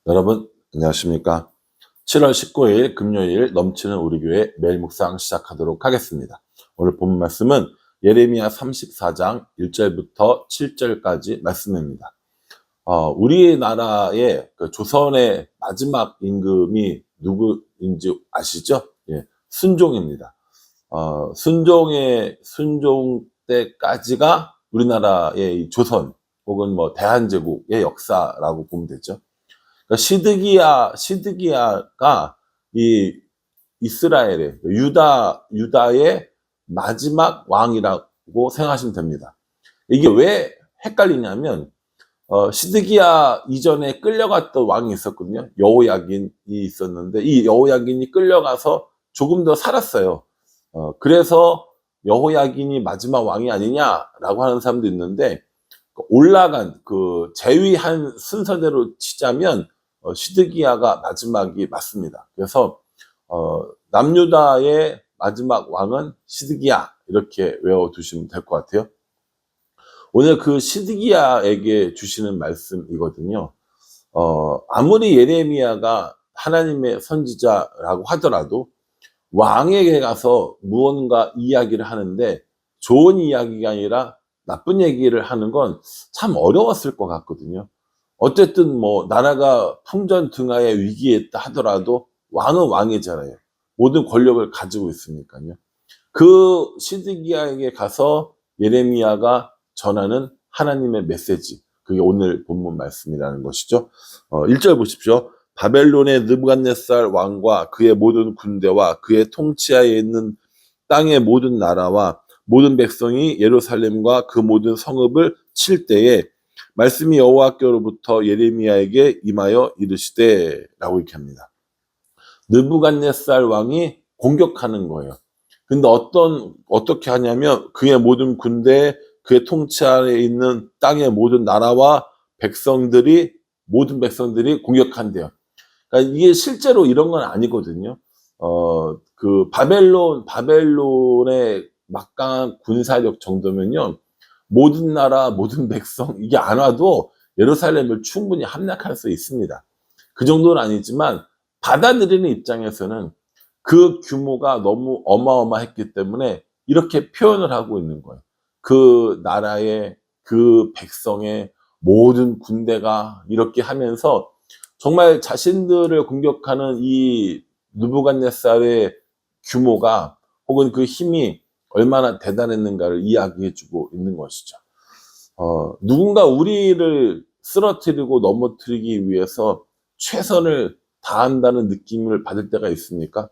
여러분 안녕하십니까? 7월 19일 금요일 넘치는 우리 교회 매일 묵상 시작하도록 하겠습니다. 오늘 본 말씀은 예레미야 34장 1절부터 7절까지 말씀입니다. 우리나라의 조선의 마지막 임금이 누구인지 아시죠? 예, 순종입니다. 순종 때까지가 우리나라의 이 조선 혹은 뭐 대한제국의 역사라고 보면 되죠. 그러니까 시드기야가 이 이스라엘의 유다의 마지막 왕이라고 생각하시면 됩니다. 이게 왜 헷갈리냐면 시드기야 이전에 끌려갔던 왕이 있었거든요. 여호야긴이 있었는데 이 여호야긴이 끌려가서 조금 더 살았어요. 그래서 여호야긴이 마지막 왕이 아니냐라고 하는 사람도 있는데 올라간 재위한 순서대로 치자면 시드기야가 마지막이 맞습니다. 그래서 남유다의 마지막 왕은 시드기야 이렇게 외워두시면 될 것 같아요. 오늘 그 시드기야에게 주시는 말씀이거든요. 아무리 예레미야가 하나님의 선지자라고 하더라도 왕에게 가서 무언가 이야기를 하는데 좋은 이야기가 아니라 나쁜 얘기를 하는 건 참 어려웠을 것 같거든요. 어쨌든 뭐 나라가 풍전등화의 위기에 있다 하더라도 왕은 왕이잖아요. 모든 권력을 가지고 있으니까요. 그 시드기야에게 가서 예레미야가 전하는 하나님의 메시지, 그게 오늘 본문 말씀이라는 것이죠. 1절 보십시오. 바벨론의 느부갓네살 왕과 그의 모든 군대와 그의 통치하에 있는 땅의 모든 나라와 모든 백성이 예루살렘과 그 모든 성읍을 칠 때에 말씀이 여호와께로부터 예레미야에게 임하여 이르시되 라고 이렇게 합니다. 느부갓네살 왕이 공격하는 거예요. 근데 어떻게 하냐면 그의 모든 군대, 그의 통치 아래 있는 땅의 모든 나라와 모든 백성들이 공격한대요. 그러니까 이게 실제로 이런 건 아니거든요. 바벨론의 막강한 군사력 정도면요. 모든 나라, 모든 백성, 이게 안 와도 예루살렘을 충분히 함락할 수 있습니다. 그 정도는 아니지만 받아들이는 입장에서는 그 규모가 너무 어마어마했기 때문에 이렇게 표현을 하고 있는 거예요. 그 나라의, 그 백성의 모든 군대가 이렇게 하면서 정말 자신들을 공격하는 이 느부갓네살의 규모가 혹은 그 힘이 얼마나 대단했는가를 이야기해주고 있는 것이죠. 누군가 우리를 쓰러뜨리고 넘어뜨리기 위해서 최선을 다한다는 느낌을 받을 때가 있습니까?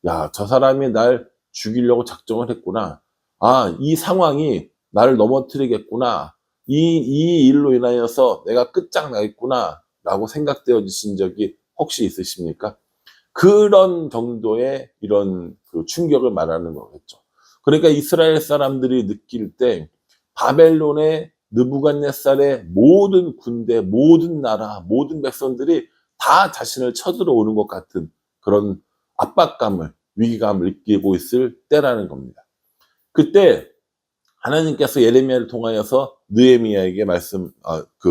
야, 저 사람이 날 죽이려고 했구나. 아, 이 상황이 나를 넘어뜨리겠구나. 이 일로 인하여서 내가 끝장나겠구나. 라고 생각되어지신 적이 혹시 있으십니까? 그런 정도의 이런 충격을 말하는 거겠죠. 그러니까 이스라엘 사람들이 느낄 때 바벨론의 느부갓네살의 모든 군대, 모든 나라, 모든 백성들이 다 자신을 쳐들어오는 것 같은 그런 압박감을, 위기감을 느끼고 있을 때라는 겁니다. 그때 하나님께서 예레미야를 통하여서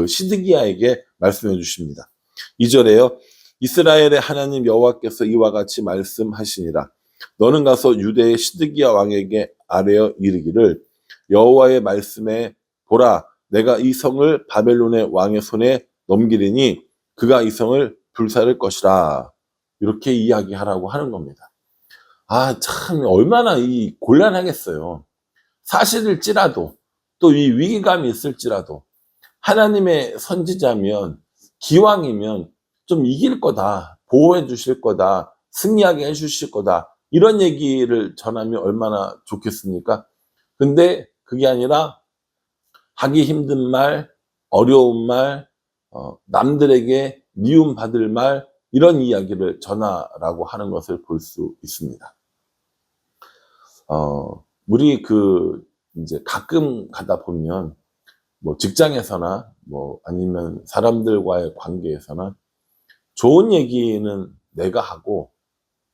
시드기야에게 말씀해 주십니다. 2절에요. 이스라엘의 하나님 여호와께서 이와 같이 말씀하시니라. 너는 가서 유대의 시드기야 왕에게 아뢰어 이르기를 여호와의 말씀에 보라, 내가 이 성을 바벨론의 왕의 손에 넘기리니 그가 이 성을 불사를 것이라. 이렇게 이야기하라고 하는 겁니다. 아, 참 얼마나 곤란하겠어요. 사실일지라도 또 이 위기감이 있을지라도 하나님의 선지자면 기왕이면 좀 이길 거다, 보호해 주실 거다, 승리하게 해 주실 거다, 이런 얘기를 전하면 얼마나 좋겠습니까? 근데 그게 아니라 하기 힘든 말, 어려운 말, 남들에게 미움받을 말, 이런 이야기를 전하라고 하는 것을 볼 수 있습니다. 우리 이제 가끔 가다 보면 뭐 직장에서나 뭐 아니면 사람들과의 관계에서나 좋은 얘기는 내가 하고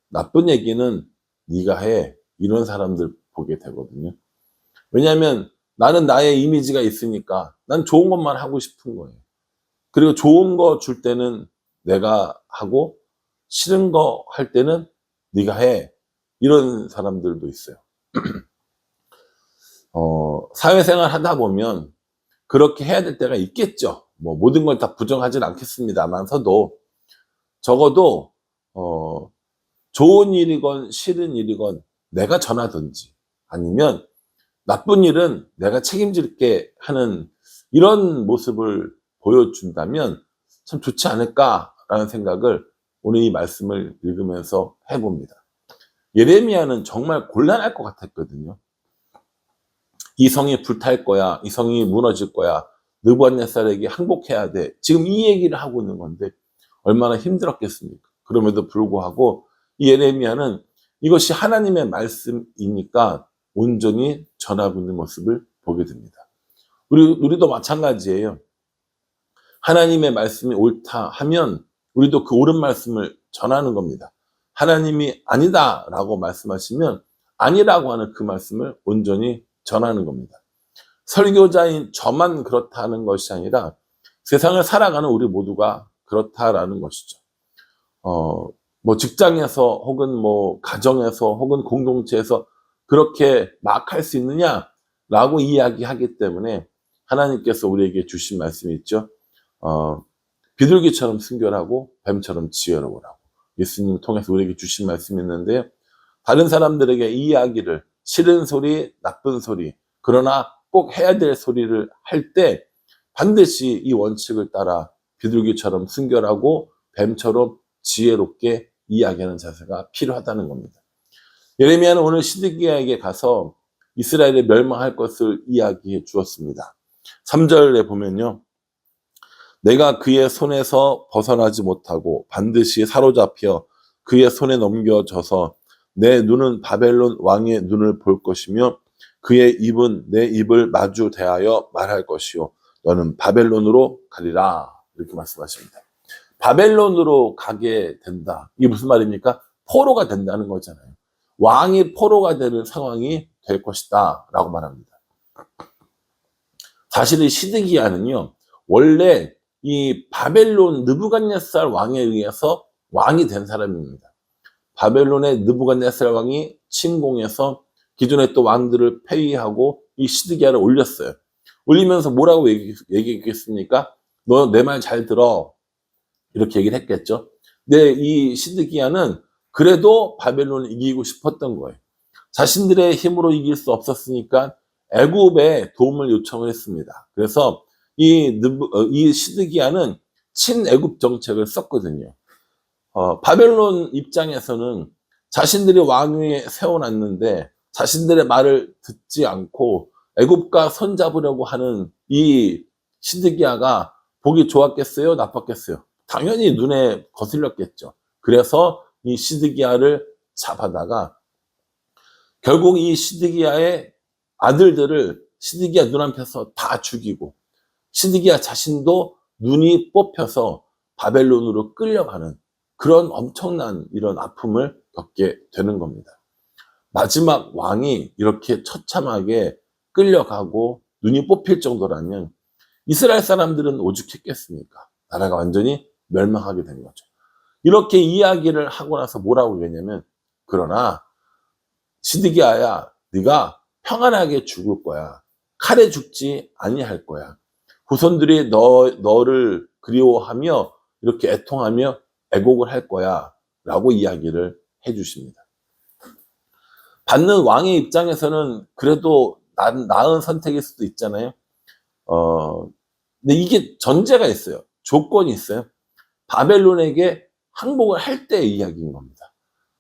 나쁜 얘기는 네가 해, 이런 사람들 보게 되거든요. 왜냐하면 나는 나의 이미지가 있으니까 난 좋은 것만 하고 싶은 거예요. 그리고 좋은 거 줄 때는 내가 하고 싫은 거 할 때는 네가 해. 이런 사람들도 있어요. 사회생활 하다 보면 그렇게 해야 될 때가 있겠죠. 뭐 모든 걸 다 부정하진 않겠습니다만서도 적어도 좋은 일이건 싫은 일이건 내가 전하든지 아니면 나쁜 일은 내가 책임질게 하는 이런 모습을 보여준다면 참 좋지 않을까라는 생각을 오늘 이 말씀을 읽으면서 해봅니다. 예레미야는 정말 곤란할 것 같았거든요. 이 성이 불탈 거야. 이 성이 무너질 거야. 느부갓네살에게 항복해야 돼. 지금 이 얘기를 하고 있는 건데 얼마나 힘들었겠습니까? 그럼에도 불구하고 이 예레미야는 이것이 하나님의 말씀이니까 온전히 전하고 있는 모습을 보게 됩니다. 우리도 마찬가지예요. 하나님의 말씀이 옳다 하면 우리도 그 옳은 말씀을 전하는 겁니다. 하나님이 아니다라고 말씀하시면 아니라고 하는 그 말씀을 온전히 전하는 겁니다. 설교자인 저만 그렇다는 것이 아니라 세상을 살아가는 우리 모두가 그렇다라는 것이죠. 뭐 직장에서 혹은 뭐 가정에서 혹은 공동체에서 그렇게 막 할 수 있느냐라고 이야기하기 때문에 하나님께서 우리에게 주신 말씀이 있죠. 비둘기처럼 순결하고 뱀처럼 지혜로우라고 예수님을 통해서 우리에게 주신 말씀이 있는데요. 다른 사람들에게 이 이야기를 싫은 소리, 나쁜 소리, 그러나 꼭 해야 될 소리를 할 때 반드시 이 원칙을 따라 비둘기처럼 순결하고 뱀처럼 지혜롭게 이야기하는 자세가 필요하다는 겁니다. 예레미야는 오늘 시드기야에게 가서 이스라엘이 멸망할 것을 이야기해 주었습니다. 3절에 보면요. 내가 그의 손에서 벗어나지 못하고 반드시 사로잡혀 그의 손에 넘겨져서 내 눈은 바벨론 왕의 눈을 볼 것이며 그의 입은 내 입을 마주 대하여 말할 것이요 너는 바벨론으로 가리라 이렇게 말씀하십니다. 바벨론으로 가게 된다. 이게 무슨 말입니까? 포로가 된다는 거잖아요. 왕이 포로가 되는 상황이 될 것이다 라고 말합니다. 사실 이 시드기야는요 원래 이 바벨론 느부갓네살 왕에 의해서 왕이 된 사람입니다. 바벨론의 느부갓네살 왕이 침공해서 기존의 또 왕들을 폐위하고 이 시드기야를 올렸어요. 올리면서 뭐라고 얘기했겠습니까? 너 내 말 잘 들어. 이렇게 얘기를 했겠죠. 근데 이 시드기야는 그래도 바벨론을 이기고 싶었던 거예요. 자신들의 힘으로 이길 수 없었으니까 애굽에 도움을 요청을 했습니다. 그래서 이 시드기야는 친애굽 정책을 썼거든요. 바벨론 입장에서는 자신들이 왕위에 세워놨는데 자신들의 말을 듣지 않고 애굽과 손잡으려고 하는 이 시드기야가 보기 좋았겠어요? 나빴겠어요? 당연히 눈에 거슬렸겠죠. 그래서 이 시드기야를 잡아다가 결국 이 시드기야의 아들들을 시드기야 눈앞에서 다 죽이고 시드기야 자신도 눈이 뽑혀서 바벨론으로 끌려가는 그런 엄청난 이런 아픔을 겪게 되는 겁니다. 마지막 왕이 이렇게 처참하게 끌려가고 눈이 뽑힐 정도라면 이스라엘 사람들은 오죽했겠습니까? 나라가 완전히 멸망하게 된 거죠. 이렇게 이야기를 하고 나서 뭐라고 그랬냐면 그러나 시드기야야 네가 평안하게 죽을 거야. 칼에 죽지 아니할 거야. 후손들이 너를 그리워하며 이렇게 애통하며 애곡을 할 거야 라고 이야기를 해 주십니다. 받는 왕의 입장에서는 그래도 나은 선택일 수도 있잖아요. 근데 이게 전제가 있어요. 조건이 있어요. 바벨론에게 항복을 할 때의 이야기인 겁니다.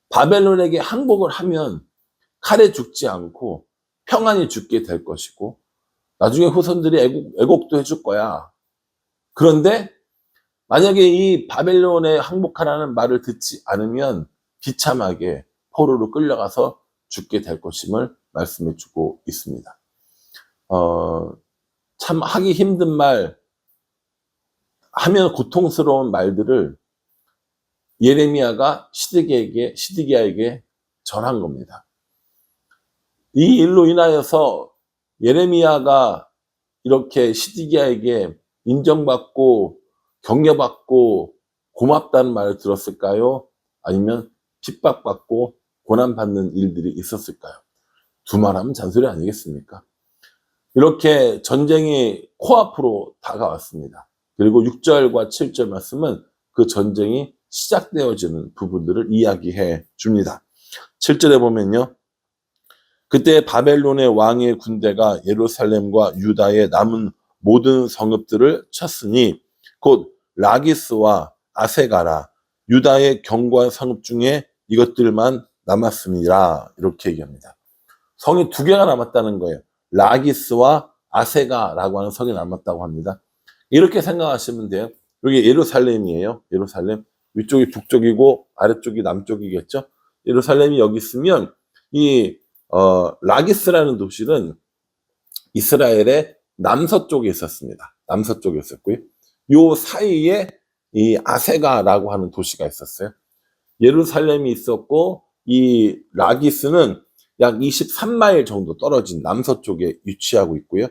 바벨론에게 항복을 하면 칼에 죽지 않고 평안히 죽게 될 것이고 나중에 후손들이 애곡도 해줄 거야. 그런데 만약에 이 바벨론에 항복하라는 말을 듣지 않으면 비참하게 포로로 끌려가서 죽게 될 것임을 말씀해 주고 있습니다. 참 하기 힘든 말, 하면 고통스러운 말들을 예레미야가 시드기야에게 전한 겁니다. 이 일로 인하여서 예레미야가 이렇게 시드기야에게 인정받고 격려받고 고맙다는 말을 들었을까요? 아니면 핍박받고 고난받는 일들이 있었을까요? 두말하면 잔소리 아니겠습니까? 이렇게 전쟁이 코앞으로 다가왔습니다. 그리고 6절과 7절 말씀은 그 전쟁이 시작되어지는 부분들을 이야기해 줍니다. 7절에 보면요. 그때 바벨론의 왕의 군대가 예루살렘과 유다의 남은 모든 성읍들을 쳤으니 곧 라기스와 아세가라 유다의 견고한 성읍 중에 이것들만 남았습니다. 이렇게 얘기합니다. 성이 두 개가 남았다는 거예요. 라기스와 아세가라고 하는 성이 남았다고 합니다. 이렇게 생각하시면 돼요. 여기 예루살렘이에요. 예루살렘. 위쪽이 북쪽이고 아래쪽이 남쪽이겠죠. 예루살렘이 여기 있으면 이 라기스라는 도시는 이스라엘의 남서쪽에 있었습니다. 남서쪽에 있었고요. 요 사이에 이 아세가라고 하는 도시가 있었어요. 예루살렘이 있었고 이 라기스는 약 23마일 정도 떨어진 남서쪽에 위치하고 있고요.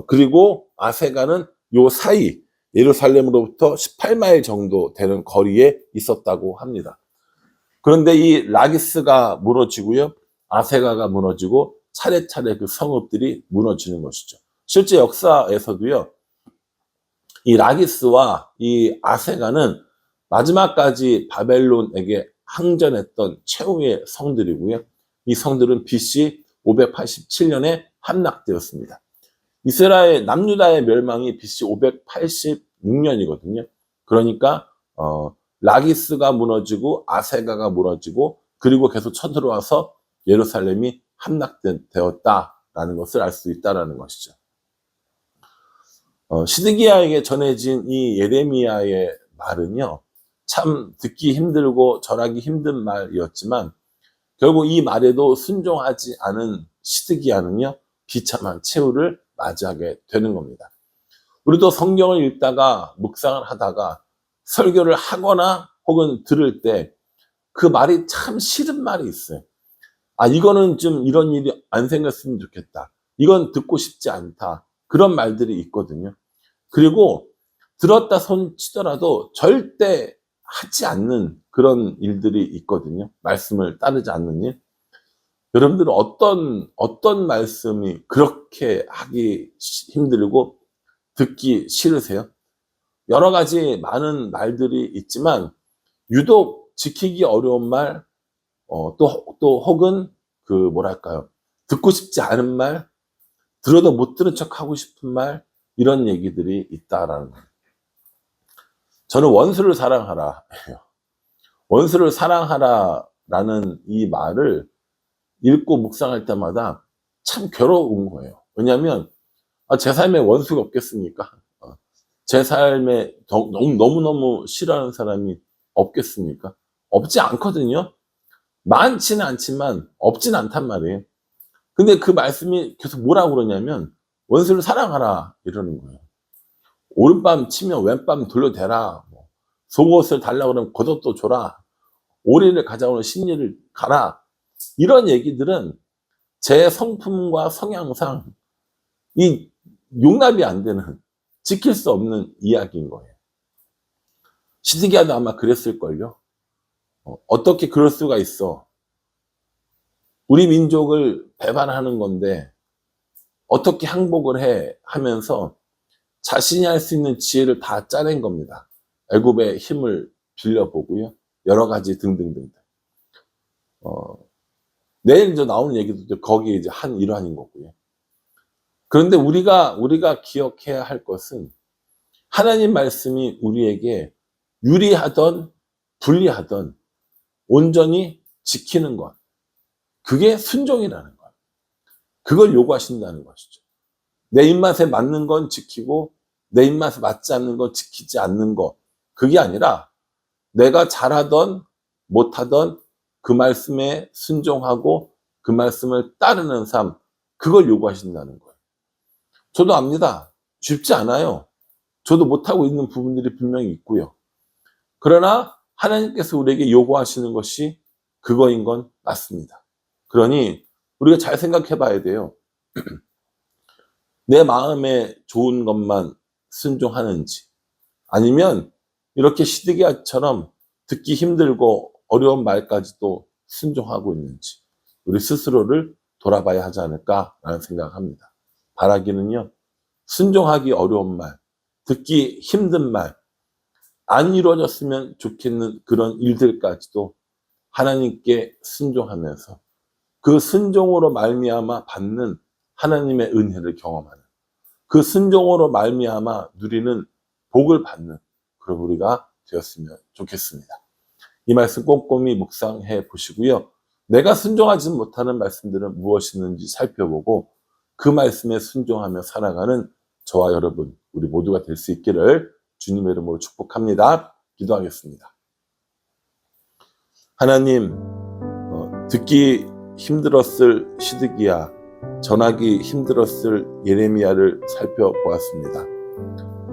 그리고 아세가는 요 사이 예루살렘으로부터 18마일 정도 되는 거리에 있었다고 합니다. 그런데 이 라기스가 무너지고요. 아세가가 무너지고 차례차례 그 성읍들이 무너지는 것이죠. 실제 역사에서도요. 이 라기스와 이 아세가는 마지막까지 바벨론에게 항전했던 최후의 성들이고요. 이 성들은 BC 587년에 함락되었습니다. 이스라엘 남유다의 멸망이 BC 586년이거든요. 그러니까 라기스가 무너지고 아세가가 무너지고 그리고 계속 쳐들어와서 예루살렘이 함락되었다라는 것을 알 수 있다라는 것이죠. 시드기야에게 전해진 이 예레미야의 말은요, 참 듣기 힘들고 전하기 힘든 말이었지만 결국 이 말에도 순종하지 않은 시드기야는요, 비참한 최후를 맞이하게 되는 겁니다. 우리도 성경을 읽다가 묵상을 하다가 설교를 하거나 혹은 들을 때 그 말이 참 싫은 말이 있어요. 아, 이거는 좀 이런 일이 안 생겼으면 좋겠다. 이건 듣고 싶지 않다. 그런 말들이 있거든요. 그리고 들었다 손 치더라도 절대 하지 않는 그런 일들이 있거든요. 말씀을 따르지 않는 일. 여러분들은 어떤 말씀이 그렇게 하기 힘들고 듣기 싫으세요? 여러 가지 많은 말들이 있지만 유독 지키기 어려운 말, 또 혹은 그 뭐랄까요? 듣고 싶지 않은 말, 들어도 못 들은 척 하고 싶은 말, 이런 얘기들이 있다라는 거예요. 저는 원수를 사랑하라. 원수를 사랑하라라는 이 말을 읽고 묵상할 때마다 참 괴로운 거예요. 왜냐하면 제 삶에 원수가 없겠습니까? 제 삶에 너무너무 싫어하는 사람이 없겠습니까? 없지 않거든요. 많지는 않지만 없진 않단 말이에요. 근데 그 말씀이 계속 뭐라고 그러냐면 원수를 사랑하라 이러는 거예요. 오른밤 치면 왼밤 돌려대라. 속옷을 달라고 그러면 겉옷도 줘라. 오리를 가져오는 신리를 가라. 이런 얘기들은 제 성품과 성향상 이 용납이 안 되는, 지킬 수 없는 이야기인 거예요. 시드기야도 아마 그랬을걸요. 어떻게 그럴 수가 있어. 우리 민족을 배반하는 건데 어떻게 항복을 해 하면서 자신이 할 수 있는 지혜를 다 짜낸 겁니다. 애굽의 힘을 빌려보고요. 여러 가지 등등등. 내일 이제 나오는 얘기도 거기에 이제 한 일환인 거고요. 그런데 우리가 기억해야 할 것은 하나님 말씀이 우리에게 유리하던 불리하던 온전히 지키는 것. 그게 순종이라는 것. 그걸 요구하신다는 것이죠. 내 입맛에 맞는 건 지키고 내 입맛에 맞지 않는 건 지키지 않는 것. 그게 아니라 내가 잘하던 못하던 그 말씀에 순종하고 그 말씀을 따르는 삶. 그걸 요구하신다는 거예요. 저도 압니다. 쉽지 않아요. 저도 못하고 있는 부분들이 분명히 있고요. 그러나 하나님께서 우리에게 요구하시는 것이 그거인 건 맞습니다. 그러니 우리가 잘 생각해 봐야 돼요. 내 마음에 좋은 것만 순종하는지 아니면 이렇게 시드기야처럼 듣기 힘들고 어려운 말까지도 순종하고 있는지 우리 스스로를 돌아봐야 하지 않을까라는 생각을 합니다. 바라기는요, 순종하기 어려운 말, 듣기 힘든 말, 안 이루어졌으면 좋겠는 그런 일들까지도 하나님께 순종하면서 그 순종으로 말미암아 받는 하나님의 은혜를 경험하는, 그 순종으로 말미암아 누리는 복을 받는 그런 우리가 되었으면 좋겠습니다. 이 말씀 꼼꼼히 묵상해 보시고요. 내가 순종하지 못하는 말씀들은 무엇이있는지 살펴보고 그 말씀에 순종하며 살아가는 저와 여러분, 우리 모두가 될 수 있기를 주님의 이름으로 축복합니다. 기도하겠습니다. 하나님, 듣기 힘들었을 시드기야, 전하기 힘들었을 예레미야를 살펴보았습니다.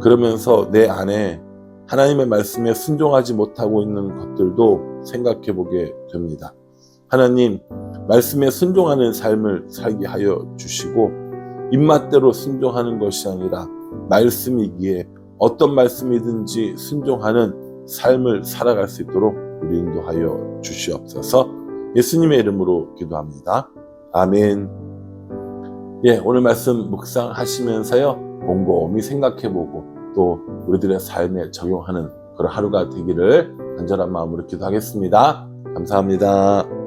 그러면서 내 안에 하나님의 말씀에 순종하지 못하고 있는 것들도 생각해 보게 됩니다. 하나님, 말씀에 순종하는 삶을 살게 하여 주시고 입맛대로 순종하는 것이 아니라 말씀이기에 어떤 말씀이든지 순종하는 삶을 살아갈 수 있도록 우리 인도하여 주시옵소서. 예수님의 이름으로 기도합니다. 아멘. 오늘 말씀 묵상하시면서요, 곰곰이 생각해보고 또 우리들의 삶에 적용하는 그런 하루가 되기를 간절한 마음으로 기도하겠습니다. 감사합니다.